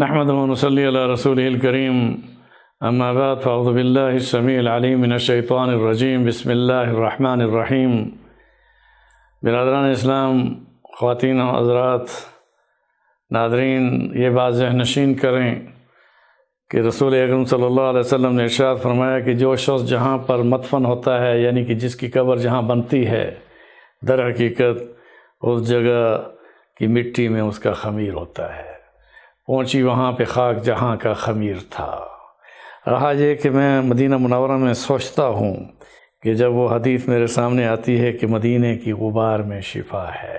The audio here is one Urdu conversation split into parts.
نحمد و نصلی علی رسولہ الکریم اما بعد فاعوذ باللہ السمیع العلیم من الشیطان الرجیم بسم اللہ الرحمن الرحیم۔ برادران اسلام، خواتین و حضرات، ناظرین، یہ بات ذہن نشین کریں کہ رسول اکرم صلی اللہ علیہ وسلم نے ارشاد فرمایا کہ جو شخص جہاں پر مدفن ہوتا ہے، یعنی کہ جس کی قبر جہاں بنتی ہے، در حقیقت اس جگہ کی مٹی میں اس کا خمیر ہوتا ہے۔ پہنچی وہاں پہ خاک جہاں کا خمیر تھا۔ رہا یہ کہ میں مدینہ منورہ میں سوچتا ہوں کہ جب وہ حدیث میرے سامنے آتی ہے کہ مدینہ کی غبار میں شفا ہے،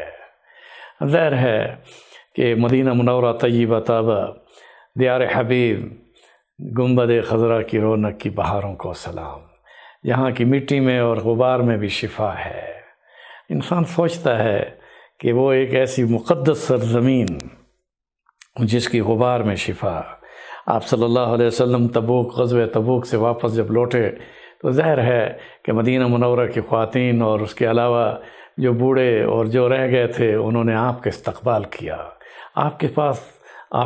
ظاہر ہے کہ مدینہ منورہ طیبہ طابہ، دیار حبیب، گنبد خضرا کی رونق کی بہاروں کو سلام، یہاں کی مٹی میں اور غبار میں بھی شفا ہے۔ انسان سوچتا ہے کہ وہ ایک ایسی مقدس سرزمین جس کی غبار میں شفا۔ آپ صلی اللہ علیہ وسلم غزوہ تبوک سے واپس جب لوٹے تو ظاہر ہے کہ مدینہ منورہ کی خواتین اور اس کے علاوہ جو بوڑھے اور جو رہ گئے تھے، انہوں نے آپ کا استقبال کیا۔ آپ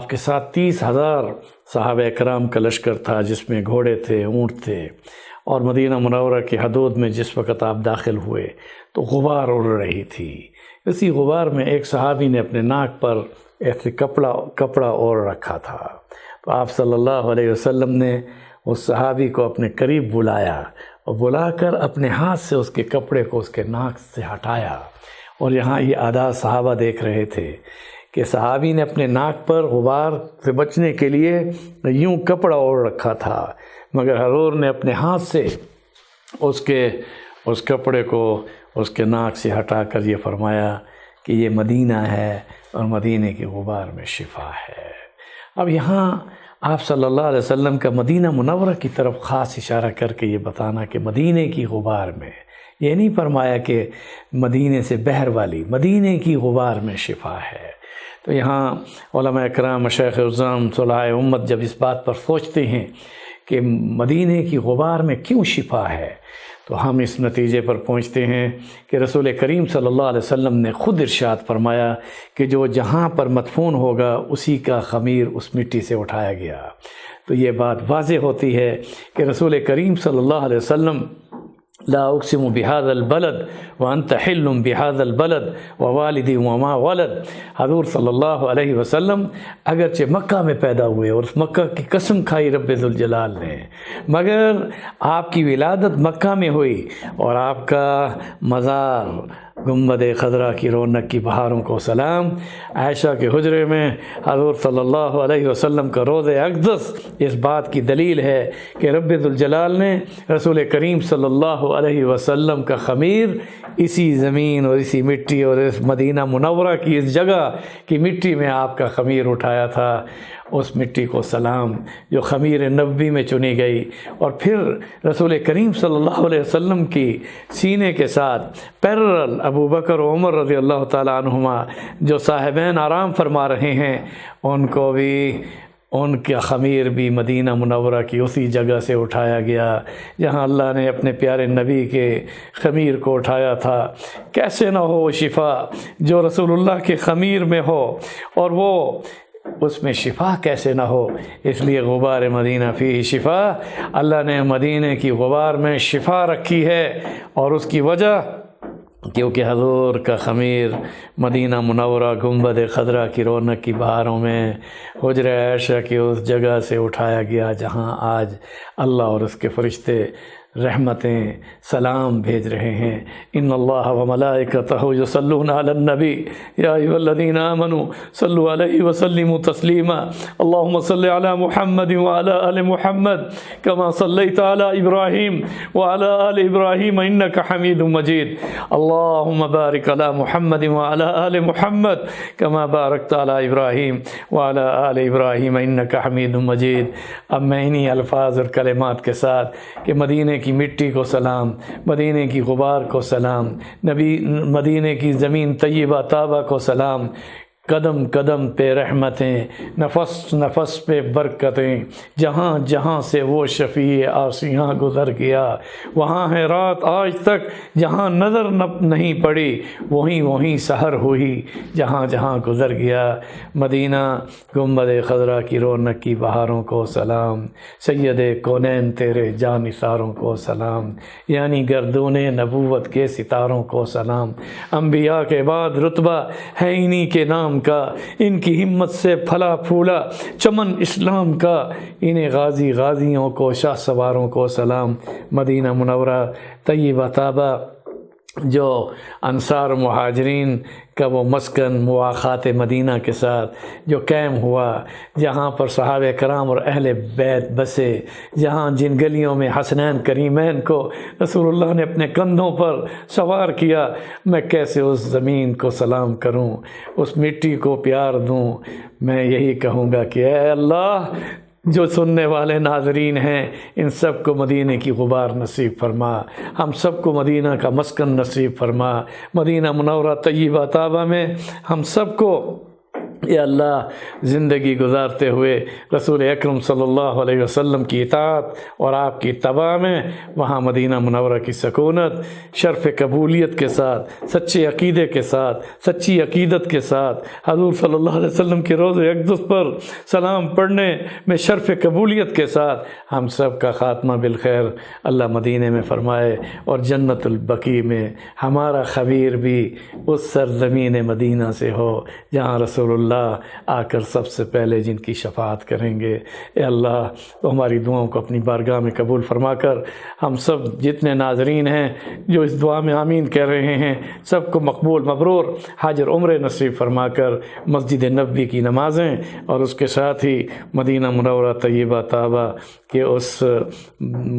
کے ساتھ 30,000 صحابہ کرام کا لشکر تھا، جس میں گھوڑے تھے، اونٹ تھے، اور مدینہ منورہ کی حدود میں جس وقت آپ داخل ہوئے تو غبار اڑ رہی تھی۔ اسی غبار میں ایک صحابی نے اپنے ناک پر ایسے کپڑا اوڑھ رکھا تھا، تو آپ صلی اللہ علیہ وسلم نے اس صحابی کو اپنے قریب بلایا اور بلا کر اپنے ہاتھ سے اس کے کپڑے کو اس کے ناک سے ہٹایا۔ اور یہاں یہ آدھا صحابہ دیکھ رہے تھے کہ صحابی نے اپنے ناک پر غبار سے بچنے کے لیے یوں کپڑا اوڑھ رکھا تھا، مگر حضور نے اپنے ہاتھ سے اس کپڑے کو اس کے ناک سے ہٹا کر یہ فرمایا کہ یہ مدینہ ہے اور مدینہ کی غبار میں شفا ہے۔ اب یہاں آپ صلی اللہ علیہ وسلم کا مدینہ منورہ کی طرف خاص اشارہ کر کے یہ بتانا کہ مدینہ کی غبار میں، یہ نہیں فرمایا کہ مدینہ سے بہر والی، مدینہ کی غبار میں شفا ہے۔ تو یہاں علماء اکرام، مشائخ اعظام، صلحاء امت جب اس بات پر سوچتے ہیں کہ مدینہ کی غبار میں کیوں شفا ہے، تو ہم اس نتیجے پر پہنچتے ہیں کہ رسول کریم صلی اللہ علیہ وسلم نے خود ارشاد فرمایا کہ جو جہاں پر مدفون ہوگا اسی کا خمیر اس مٹی سے اٹھایا گیا۔ تو یہ بات واضح ہوتی ہے کہ رسول کریم صلی اللہ علیہ وسلم لا اقسم بهذا البلد وانت حل بهذا البلد ووالد وما ولد، حضور صلی اللہ علیہ وسلم اگرچہ مکہ میں پیدا ہوئے اور اس مکہ کی قسم کھائی رب ذوالجلال نے، مگر آپ کی ولادت مکہ میں ہوئی اور آپ کا مزار گنبد خضرا کی رونق کی بہاروں کو سلام، عائشہ کے حجرے میں حضور صلی اللہ علیہ وسلم کا روضہ اقدس اس بات کی دلیل ہے کہ رب ذوالجلال نے رسول کریم صلی اللہ علیہ وسلم کا خمیر اسی زمین اور اسی مٹی اور اس مدینہ منورہ کی اس جگہ کی مٹی میں آپ کا خمیر اٹھایا تھا۔ اس مٹی کو سلام جو خمیر نبوی میں چنی گئی، اور پھر رسول کریم صلی اللہ علیہ وسلم کی سینے کے ساتھ پیرل ابو بکر و عمر رضی اللہ تعالیٰ عنہما جو صاحبین آرام فرما رہے ہیں، ان کو بھی ان کا خمیر بھی مدینہ منورہ کی اسی جگہ سے اٹھایا گیا جہاں اللہ نے اپنے پیارے نبی کے خمیر کو اٹھایا تھا۔ کیسے نہ ہو شفا جو رسول اللہ کے خمیر میں ہو، اور وہ اس میں شفا کیسے نہ ہو، اس لیے غبار مدینہ فی شفا، اللہ نے مدینہ کی غبار میں شفا رکھی ہے، اور اس کی وجہ کیونکہ حضور کا خمیر مدینہ منورہ گنبد خضرا کی رونق کی بہاروں میں حجر عائشہ کی اس جگہ سے اٹھایا گیا جہاں آج اللہ اور اس کے فرشتے رحمتیں سلام بھیج رہے ہیں۔ ان اللہ و ملائکتہ یصلون علی النبی یا ایھا الذین آمنوا صلوا علیہ وسلموا تسلیما اللہم صل علی محمد وعلی آل محمد کما صلیت علی ابراہیم وعلی آل ابراہیم انک حمید مجید اللہم بارک علی محمد وعلی آل محمد کما بارکت علی ابراہیم وعلی آل ابراہیم انک حمید مجید۔ اب میں انہی الفاظ اور کلمات کے ساتھ کہ مدینہ کی مٹی کو سلام، مدینہ کی غبار کو سلام، مدینہ کی زمین طیبہ طابہ کو سلام، قدم قدم پہ رحمتیں، نفس نفس پہ برکتیں، جہاں جہاں سے وہ شفیع آسیاں گزر گیا، وہاں ہے رات آج تک جہاں نظر نہیں پڑی، وہیں وہیں سحر ہوئی جہاں جہاں گزر گیا۔ مدینہ گنبد خضرا کی رونق کی بہاروں کو سلام، سید کونین تیرے جانثاروں کو سلام، یعنی گردون نبوت کے ستاروں کو سلام۔ انبیاء کے بعد رتبہ ہے انہی کے نام کا، ان کی ہمت سے پھلا پھولا چمن اسلام کا، انہیں غازی غازیوں کو شاہ سواروں کو سلام۔ مدینہ منورہ طیبہ طابہ جو انصار مہاجرین کا وہ مسکن مواخات مدینہ کے ساتھ جو قائم ہوا، جہاں پر صحابہ کرام اور اہل بیت بسے، جہاں جن گلیوں میں حسنین کریمین کو رسول اللہ نے اپنے کندھوں پر سوار کیا، میں کیسے اس زمین کو سلام کروں، اس مٹی کو پیار دوں۔ میں یہی کہوں گا کہ اے اللہ، جو سننے والے ناظرین ہیں ان سب کو مدینہ کی غبار نصیب فرما، ہم سب کو مدینہ کا مسکن نصیب فرما۔ مدینہ منورہ طیبہ طابہ میں ہم سب کو یا اللہ زندگی گزارتے ہوئے رسول اکرم صلی اللہ علیہ وسلم کی اطاعت اور آپ کی اتباع میں وہاں مدینہ منورہ کی سکونت، شرف قبولیت کے ساتھ، سچے عقیدے کے ساتھ، سچی عقیدت کے ساتھ، حضور صلی اللہ علیہ وسلم کے روض اقدس پر سلام پڑھنے میں شرف قبولیت کے ساتھ ہم سب کا خاتمہ بالخیر اللہ مدینہ میں فرمائے، اور جنت البقیع میں ہمارا خبیر بھی اس سرزمین مدینہ سے ہو جہاں رسول اللہ آ کر سب سے پہلے جن کی شفاعت کریں گے۔ اے اللہ تو ہماری دعاؤں کو اپنی بارگاہ میں قبول فرما کر ہم سب جتنے ناظرین ہیں جو اس دعا میں آمین کہہ رہے ہیں سب کو مقبول مبرور حج اور عمرہ نصیب فرما کر مسجد نبوی کی نمازیں اور اس کے ساتھ ہی مدینہ منورہ طیبہ طابہ کہ اس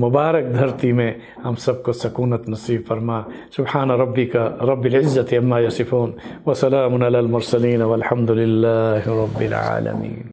مبارک دھرتی میں ہم سب کو سکونت نصیب فرما۔ سبحان ربک رب العزت عما یصفون وسلام علی المرسلین والحمد للہ رب العالمین۔